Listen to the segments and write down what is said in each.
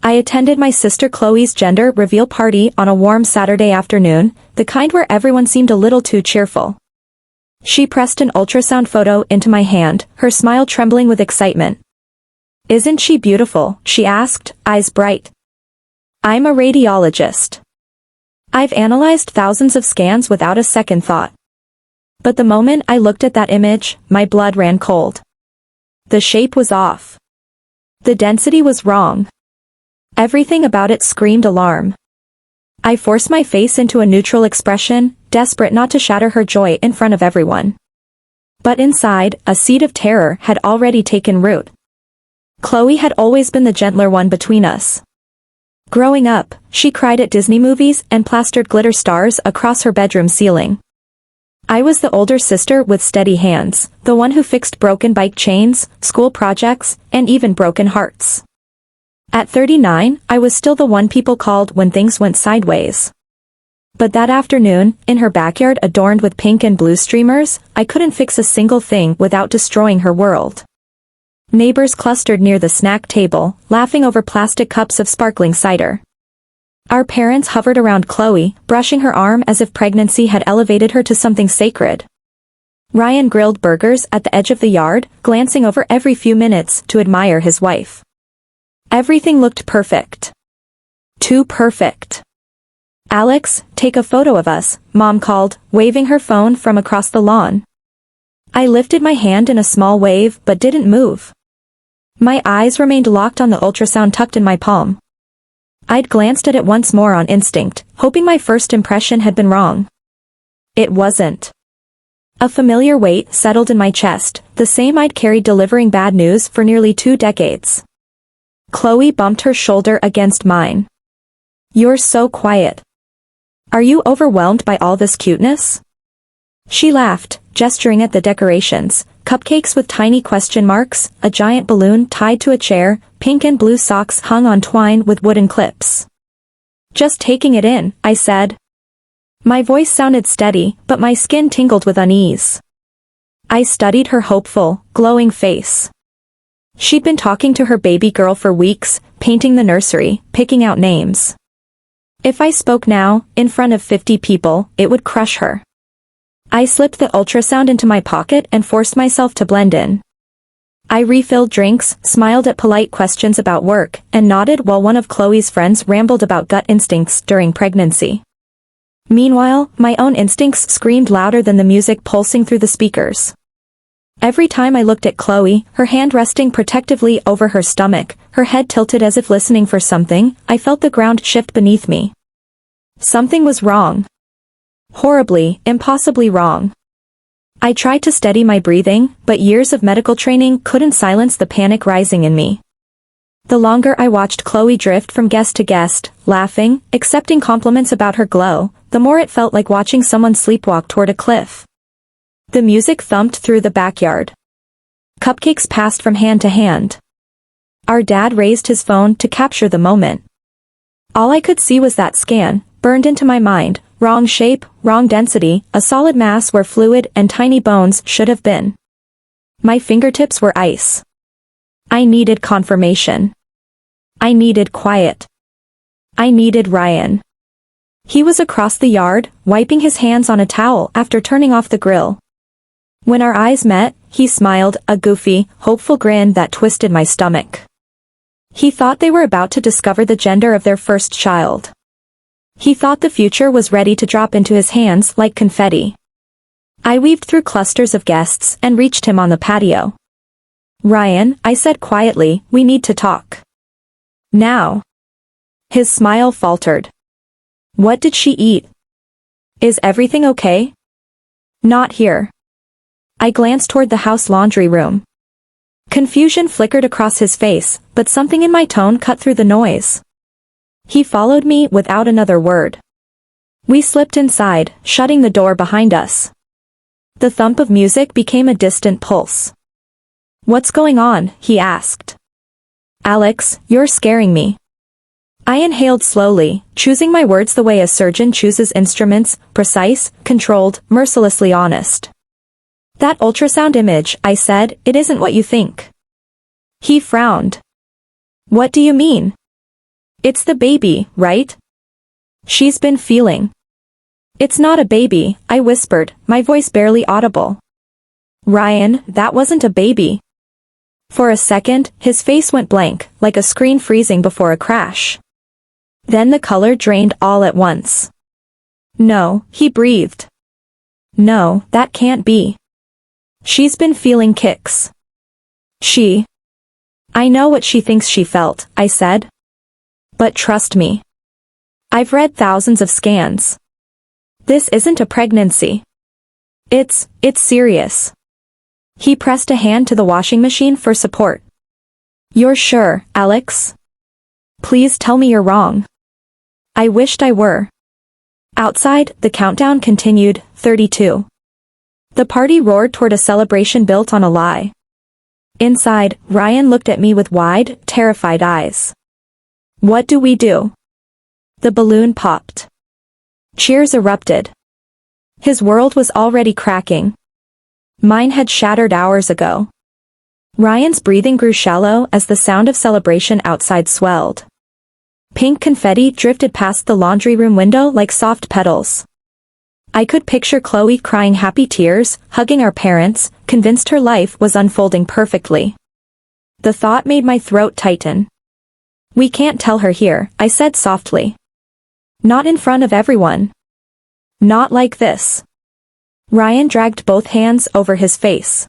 I attended my sister Chloe's gender reveal party on a warm Saturday afternoon, the kind where everyone seemed a little too cheerful. She pressed an ultrasound photo into my hand, her smile trembling with excitement. "Isn't she beautiful?" she asked, eyes bright. "I'm a radiologist. I've analyzed thousands of scans without a second thought. But the moment I looked at that image, my blood ran cold. The shape was off. The density was wrong. Everything about it screamed alarm. I forced my face into a neutral expression, desperate not to shatter her joy in front of everyone. But inside, a seed of terror had already taken root. Chloe had always been the gentler one between us. Growing up, she cried at Disney movies and plastered glitter stars across her bedroom ceiling. I was the older sister with steady hands, the one who fixed broken bike chains, school projects, and even broken hearts. At 39, I was still the one people called when things went sideways. But that afternoon, in her backyard adorned with pink and blue streamers, I couldn't fix a single thing without destroying her world. Neighbors clustered near the snack table, laughing over plastic cups of sparkling cider. Our parents hovered around Chloe, brushing her arm as if pregnancy had elevated her to something sacred. Ryan grilled burgers at the edge of the yard, glancing over every few minutes to admire his wife. Everything looked perfect. Too perfect. "Alex, take a photo of us," Mom called, waving her phone from across the lawn. I lifted my hand in a small wave but didn't move. My eyes remained locked on the ultrasound tucked in my palm. I'd glanced at it once more on instinct, hoping my first impression had been wrong. It wasn't. A familiar weight settled in my chest, the same I'd carried delivering bad news for nearly 2 decades. Chloe bumped her shoulder against mine. "You're so quiet. Are you overwhelmed by all this cuteness?" She laughed, gesturing at the decorations, cupcakes with tiny question marks, a giant balloon tied to a chair, pink and blue socks hung on twine with wooden clips. "Just taking it in," I said. My voice sounded steady, but my skin tingled with unease. I studied her hopeful, glowing face. She'd been talking to her baby girl for weeks, painting the nursery, picking out names. If I spoke now, in front of 50 people, it would crush her. I slipped the ultrasound into my pocket and forced myself to blend in. I refilled drinks, smiled at polite questions about work, and nodded while one of Chloe's friends rambled about gut instincts during pregnancy. Meanwhile, my own instincts screamed louder than the music pulsing through the speakers. Every time I looked at Chloe, her hand resting protectively over her stomach, her head tilted as if listening for something, I felt the ground shift beneath me. Something was wrong. Horribly, impossibly wrong. I tried to steady my breathing, but years of medical training couldn't silence the panic rising in me. The longer I watched Chloe drift from guest to guest, laughing, accepting compliments about her glow, the more it felt like watching someone sleepwalk toward a cliff. The music thumped through the backyard. Cupcakes passed from hand to hand. Our dad raised his phone to capture the moment. All I could see was that scan, burned into my mind, wrong shape, wrong density, a solid mass where fluid and tiny bones should have been. My fingertips were ice. I needed confirmation. I needed quiet. I needed Ryan. He was across the yard, wiping his hands on a towel after turning off the grill. When our eyes met, he smiled, a goofy, hopeful grin that twisted my stomach. He thought they were about to discover the gender of their first child. He thought the future was ready to drop into his hands like confetti. I weaved through clusters of guests and reached him on the patio. "Ryan," I said quietly, "we need to talk. Now." His smile faltered. "What did she eat? Is everything okay?" "Not here." I glanced toward the house laundry room. Confusion flickered across his face, but something in my tone cut through the noise. He followed me without another word. We slipped inside, shutting the door behind us. The thump of music became a distant pulse. "What's going on?" he asked. "Alex, you're scaring me." I inhaled slowly, choosing my words the way a surgeon chooses instruments, precise, controlled, mercilessly honest. "That ultrasound image," I said, "it isn't what you think." He frowned. "What do you mean?" It's the baby, right? She's been feeling. It's not a baby, I whispered, my voice barely audible. Ryan, that wasn't a baby. For a second, his face went blank, like a screen freezing before a crash. Then the color drained all at once. No, he breathed. No, that can't be. She's been feeling kicks. I know what she thinks she felt, I said. But trust me. I've read thousands of scans. This isn't a pregnancy. It's serious. He pressed a hand to the washing machine for support. You're sure, Alex? Please tell me you're wrong. I wished I were. Outside, the countdown continued, 32. The party roared toward a celebration built on a lie. Inside, Ryan looked at me with wide, terrified eyes. What do we do? The balloon popped. Cheers erupted. His world was already cracking. Mine had shattered hours ago. Ryan's breathing grew shallow as the sound of celebration outside swelled. Pink confetti drifted past the laundry room window like soft petals. I could picture Chloe crying happy tears, hugging our parents, convinced her life was unfolding perfectly. The thought made my throat tighten. We can't tell her here, I said softly. Not in front of everyone. Not like this. Ryan dragged both hands over his face.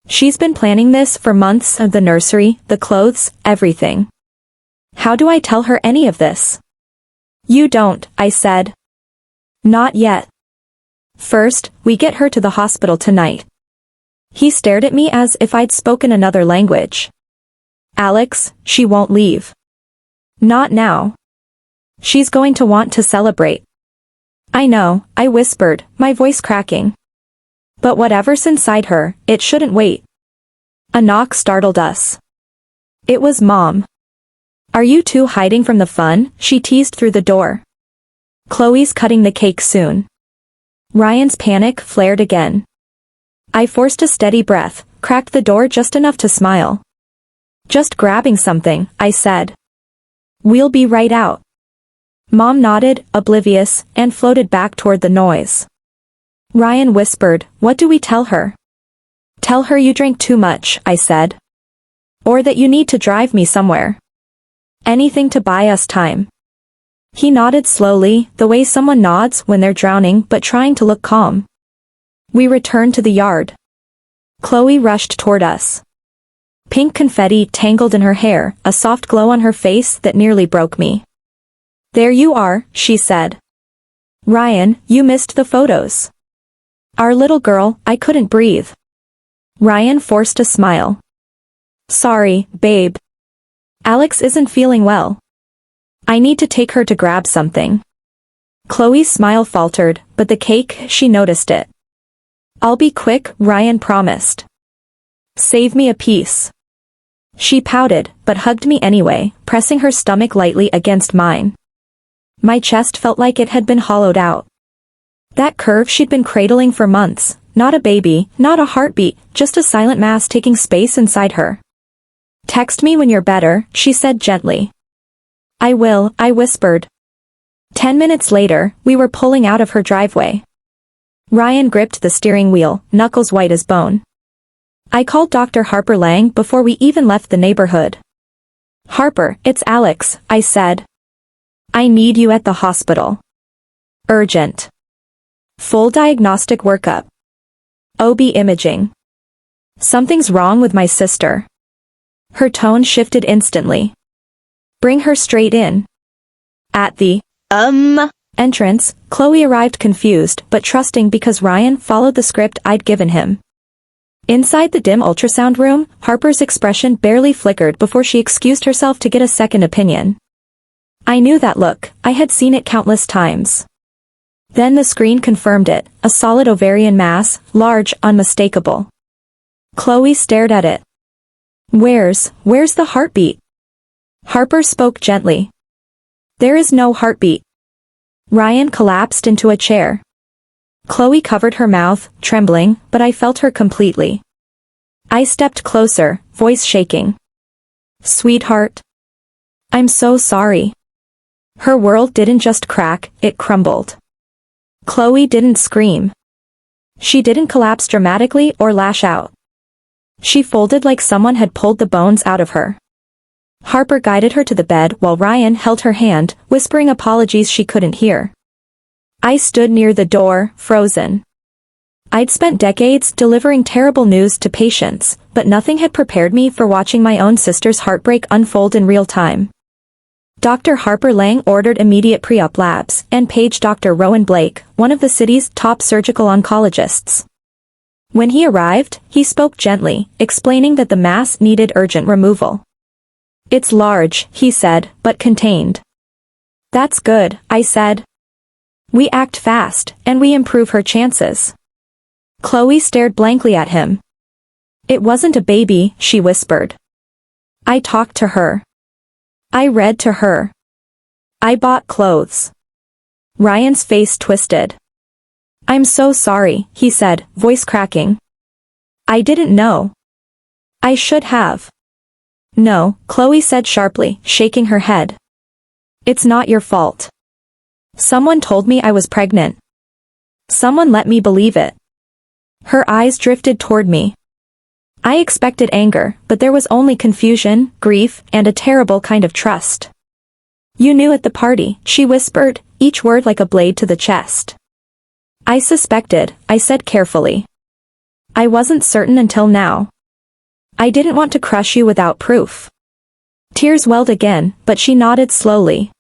She's been planning this for months, the nursery, the clothes, everything. How do I tell her any of this? You don't, I said. Not yet. First, we get her to the hospital tonight. He stared at me as if I'd spoken another language. Alex, she won't leave. Not now. She's going to want to celebrate. I know, I whispered, my voice cracking. But whatever's inside her, it shouldn't wait. A knock startled us. It was Mom. Are you two hiding from the fun? She teased through the door. Chloe's cutting the cake soon. Ryan's panic flared again. I forced a steady breath, cracked the door just enough to smile. Just grabbing something, I said. We'll be right out. Mom nodded, oblivious, and floated back toward the noise. Ryan whispered, what do we tell her? Tell her you drank too much, I said. Or that you need to drive me somewhere. Anything to buy us time. He nodded slowly, the way someone nods when they're drowning but trying to look calm. We returned to the yard. Chloe rushed toward us. Pink confetti tangled in her hair, a soft glow on her face that nearly broke me. There you are, she said. Ryan, you missed the photos. Our little girl, I couldn't breathe. Ryan forced a smile. Sorry, babe. Alex isn't feeling well. I need to take her to grab something. Chloe's smile faltered, but the cake, she noticed it. I'll be quick, Ryan promised. Save me a piece. She pouted, but hugged me anyway, pressing her stomach lightly against mine. My chest felt like it had been hollowed out. That curve she'd been cradling for months, not a baby, not a heartbeat, just a silent mass taking space inside her. Text me when you're better, she said gently. I will, I whispered. 10 minutes later, we were pulling out of her driveway. Ryan gripped the steering wheel, knuckles white as bone. I called Dr. Harper Lang before we even left the neighborhood. Harper, it's Alex, I said. I need you at the hospital. Urgent. Full diagnostic workup. OB imaging. Something's wrong with my sister. Her tone shifted instantly. Bring her straight in. At the entrance, Chloe arrived confused but trusting because Ryan followed the script I'd given him. Inside the dim ultrasound room, Harper's expression barely flickered before she excused herself to get a second opinion. I knew that look, I had seen it countless times. Then the screen confirmed it, a solid ovarian mass, large, unmistakable. Chloe stared at it. Where's the heartbeat? Harper spoke gently. There is no heartbeat. Ryan collapsed into a chair. Chloe covered her mouth, trembling, but I felt her completely. I stepped closer, voice shaking. Sweetheart. I'm so sorry. Her world didn't just crack, it crumbled. Chloe didn't scream. She didn't collapse dramatically or lash out. She folded like someone had pulled the bones out of her. Harper guided her to the bed while Ryan held her hand, whispering apologies she couldn't hear. I stood near the door, frozen. I'd spent decades delivering terrible news to patients, but nothing had prepared me for watching my own sister's heartbreak unfold in real time. Dr. Harper Lang ordered immediate pre-op labs and paged Dr. Rowan Blake, one of the city's top surgical oncologists. When he arrived, he spoke gently, explaining that the mass needed urgent removal. It's large, he said, but contained. That's good, I said. We act fast, and we improve her chances. Chloe stared blankly at him. It wasn't a baby, she whispered. I talked to her. I read to her. I bought clothes. Ryan's face twisted. I'm so sorry, he said, voice cracking. I didn't know. I should have. No, Chloe said sharply, shaking her head. It's not your fault. Someone told me I was pregnant. Someone let me believe it. Her eyes drifted toward me. I expected anger, but there was only confusion, grief, and a terrible kind of trust. You knew at the party, she whispered, each word like a blade to the chest. I suspected, I said carefully. I wasn't certain until now. I didn't want to crush you without proof. Tears welled again, but she nodded slowly.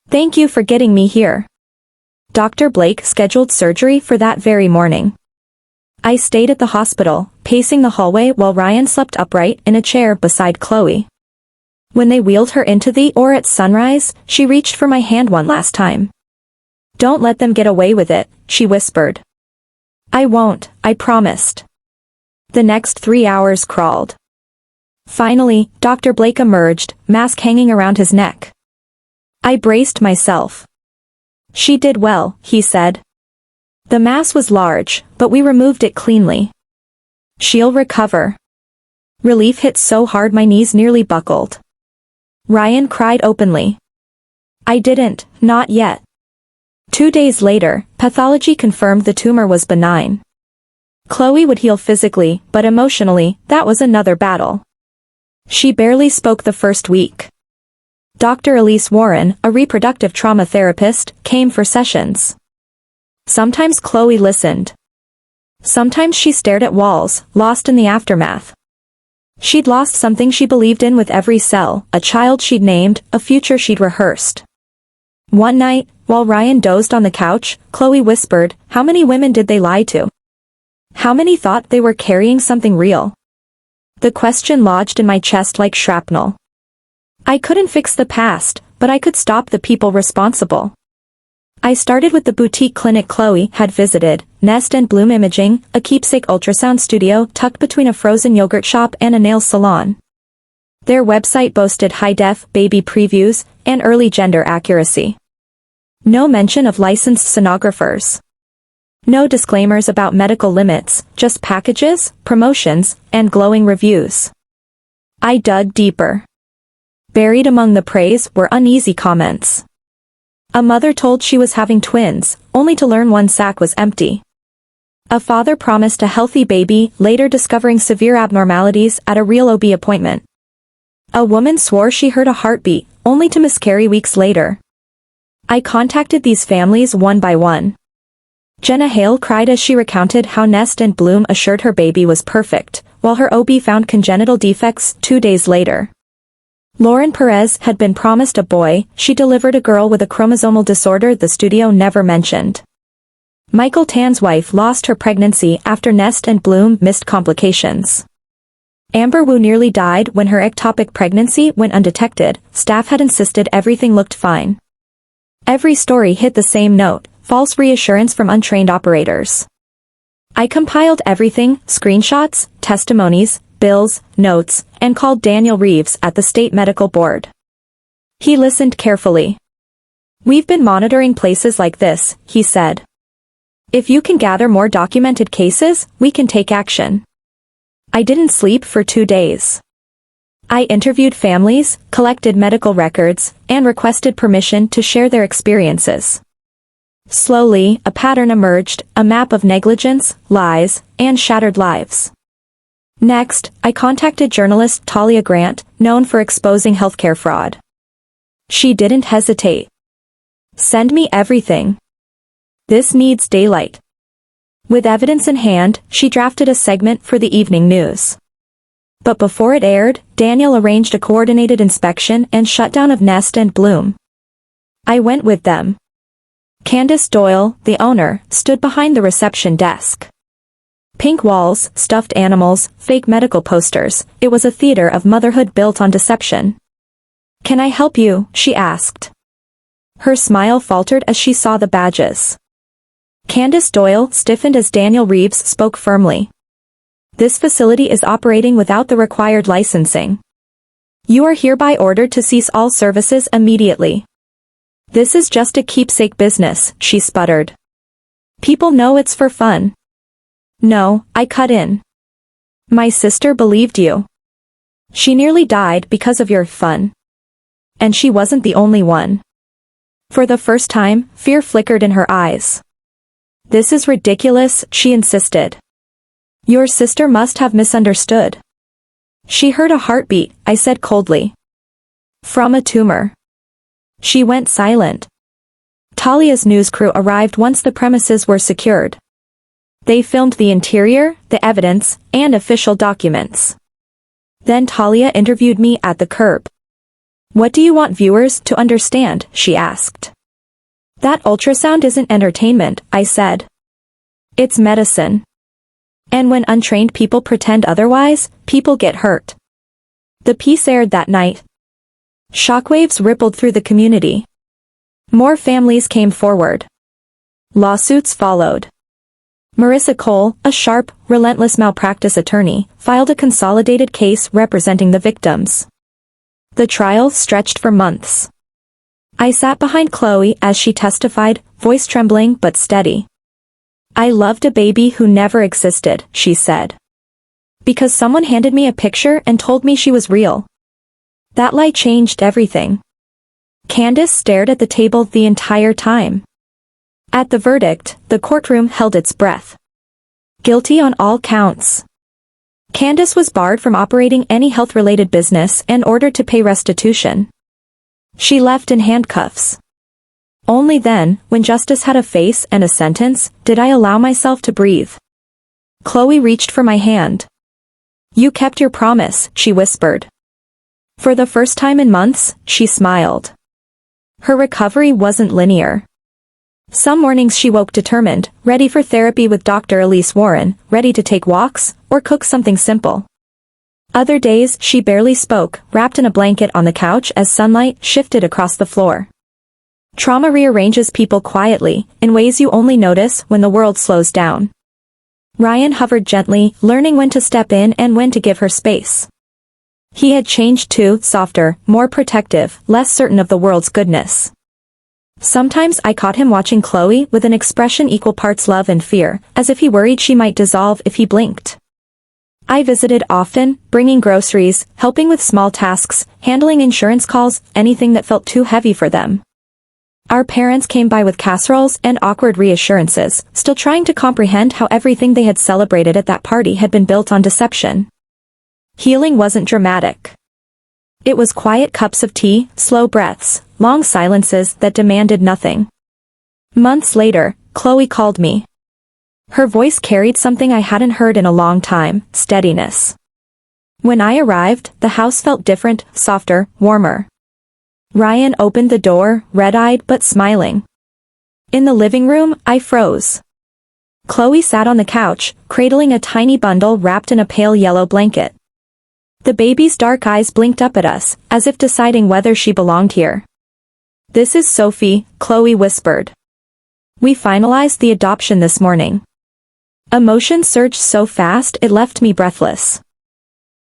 Thank you for getting me here. Dr. Blake scheduled surgery for that very morning. I stayed at the hospital, pacing the hallway while Ryan slept upright in a chair beside Chloe. When they wheeled her into the OR at sunrise, she reached for my hand one last time. Don't let them get away with it, she whispered. I won't, I promised. The next 3 hours crawled. Finally, Dr. Blake emerged, mask hanging around his neck. I braced myself. She did well, he said. The mass was large, but we removed it cleanly. She'll recover. Relief hit so hard my knees nearly buckled. Ryan cried openly. I didn't, not yet. 2 days later, pathology confirmed the tumor was benign. Chloe would heal physically, but emotionally, that was another battle. She barely spoke the first week. Dr. Elise Warren, a reproductive trauma therapist, came for sessions. Sometimes Chloe listened. Sometimes she stared at walls, lost in the aftermath. She'd lost something she believed in with every cell, a child she'd named, a future she'd rehearsed. One night, while Ryan dozed on the couch, Chloe whispered, how many women did they lie to? How many thought they were carrying something real? The question lodged in my chest like shrapnel. I couldn't fix the past, but I could stop the people responsible. I started with the boutique clinic Chloe had visited, Nest and Bloom Imaging, a keepsake ultrasound studio tucked between a frozen yogurt shop and a nail salon. Their website boasted high-def baby previews and early gender accuracy. No mention of licensed sonographers. No disclaimers about medical limits, just packages, promotions, and glowing reviews. I dug deeper. Buried among the praise were uneasy comments. A mother told she was having twins, only to learn one sac was empty. A father promised a healthy baby, later discovering severe abnormalities at a real OB appointment. A woman swore she heard a heartbeat, only to miscarry weeks later. I contacted these families one by one. Jenna Hale cried as she recounted how Nest and Bloom assured her baby was perfect, while her OB found congenital defects 2 days later. Lauren Perez had been promised a boy, she delivered a girl with a chromosomal disorder the studio never mentioned. Michael Tan's wife lost her pregnancy after Nest and Bloom missed complications. Amber Wu nearly died when her ectopic pregnancy went undetected, staff had insisted everything looked fine. Every story hit the same note, false reassurance from untrained operators. I compiled everything, screenshots, testimonies, bills, notes, and called Daniel Reeves at the State Medical Board. He listened carefully. We've been monitoring places like this, he said. If you can gather more documented cases, we can take action. I didn't sleep for 2 days. I interviewed families, collected medical records, and requested permission to share their experiences. Slowly, a pattern emerged, a map of negligence, lies, and shattered lives. Next, I contacted journalist Talia Grant, known for exposing healthcare fraud. She didn't hesitate. Send me everything. This needs daylight. With evidence in hand, she drafted a segment for the evening news. But before it aired, Daniel arranged a coordinated inspection and shutdown of Nest and Bloom. I went with them. Candace Doyle, the owner, stood behind the reception desk. Pink walls, stuffed animals, fake medical posters, it was a theater of motherhood built on deception. "Can I help you?" she asked. Her smile faltered as she saw the badges. Candace Doyle stiffened as Daniel Reeves spoke firmly. "This facility is operating without the required licensing. You are hereby ordered to cease all services immediately." "This is just a keepsake business," she sputtered. "People know it's for fun." "No," I cut in. "My sister believed you. She nearly died because of your fun. And she wasn't the only one." For the first time, fear flickered in her eyes. "This is ridiculous," she insisted. "Your sister must have misunderstood." "She heard a heartbeat," I said coldly. "From a tumor." She went silent. Talia's news crew arrived once the premises were secured. They filmed the interior, the evidence, and official documents. Then Talia interviewed me at the curb. "What do you want viewers to understand?" she asked. "That ultrasound isn't entertainment," I said. "It's medicine. And when untrained people pretend otherwise, people get hurt." The piece aired that night. Shockwaves rippled through the community. More families came forward. Lawsuits followed. Marissa Cole, a sharp, relentless malpractice attorney, filed a consolidated case representing the victims. The trial stretched for months. I sat behind Chloe as she testified, voice trembling but steady. "I loved a baby who never existed," she said. "Because someone handed me a picture and told me she was real. That lie changed everything." Candace stared at the table the entire time. At the verdict, the courtroom held its breath. Guilty on all counts. Candace was barred from operating any health-related business and ordered to pay restitution. She left in handcuffs. Only then, when justice had a face and a sentence, did I allow myself to breathe. Chloe reached for my hand. "You kept your promise," she whispered. For the first time in months, she smiled. Her recovery wasn't linear. Some mornings she woke determined, ready for therapy with Dr. Elise Warren, ready to take walks, or cook something simple. Other days she barely spoke, wrapped in a blanket on the couch as sunlight shifted across the floor. Trauma rearranges people quietly, in ways you only notice when the world slows down. Ryan hovered gently, learning when to step in and when to give her space. He had changed too, softer, more protective, less certain of the world's goodness. Sometimes I caught him watching Chloe with an expression equal parts love and fear, as if he worried she might dissolve if he blinked. I visited often, bringing groceries, helping with small tasks, handling insurance calls, anything that felt too heavy for them. Our parents came by with casseroles and awkward reassurances, still trying to comprehend how everything they had celebrated at that party had been built on deception. Healing wasn't dramatic. It was quiet cups of tea, slow breaths, long silences that demanded nothing. Months later, Chloe called me. Her voice carried something I hadn't heard in a long time, steadiness. When I arrived, the house felt different, softer, warmer. Ryan opened the door, red-eyed but smiling. In the living room, I froze. Chloe sat on the couch, cradling a tiny bundle wrapped in a pale yellow blanket. The baby's dark eyes blinked up at us, as if deciding whether she belonged here. "This is Sophie," Chloe whispered. "We finalized the adoption this morning." Emotion surged so fast it left me breathless.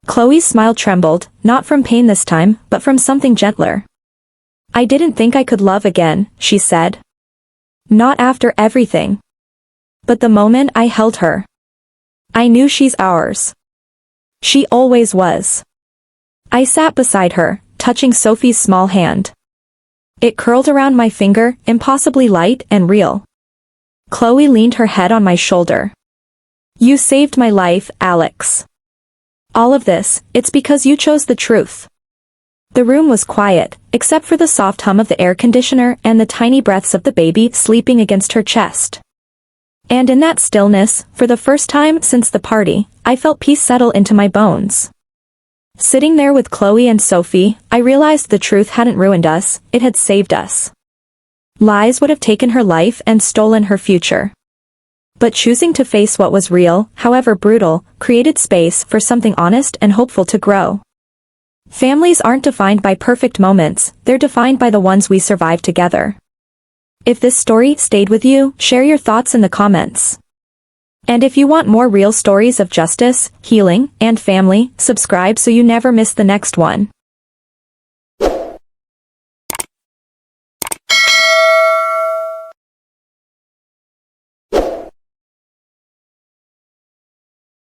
Chloe's smile trembled, not from pain this time, but from something gentler. "I didn't think I could love again," she said. "Not after everything. But the moment I held her, I knew she's ours. She always was." I sat beside her, touching Sophie's small hand. It curled around my finger, impossibly light and real. Chloe leaned her head on my shoulder. You saved my life, Alex. All of this, it's because you chose the truth. The room was quiet, except for the soft hum of the air conditioner and the tiny breaths of the baby sleeping against her chest. And in that stillness, for the first time since the party, I felt peace settle into my bones. Sitting there with Chloe and Sophie, I realized the truth hadn't ruined us, it had saved us. Lies would have taken her life and stolen her future. But choosing to face what was real, however brutal, created space for something honest and hopeful to grow. Families aren't defined by perfect moments, they're defined by the ones we survive together. If this story stayed with you, share your thoughts in the comments. And if you want more real stories of justice, healing, and family, subscribe so you never miss the next one.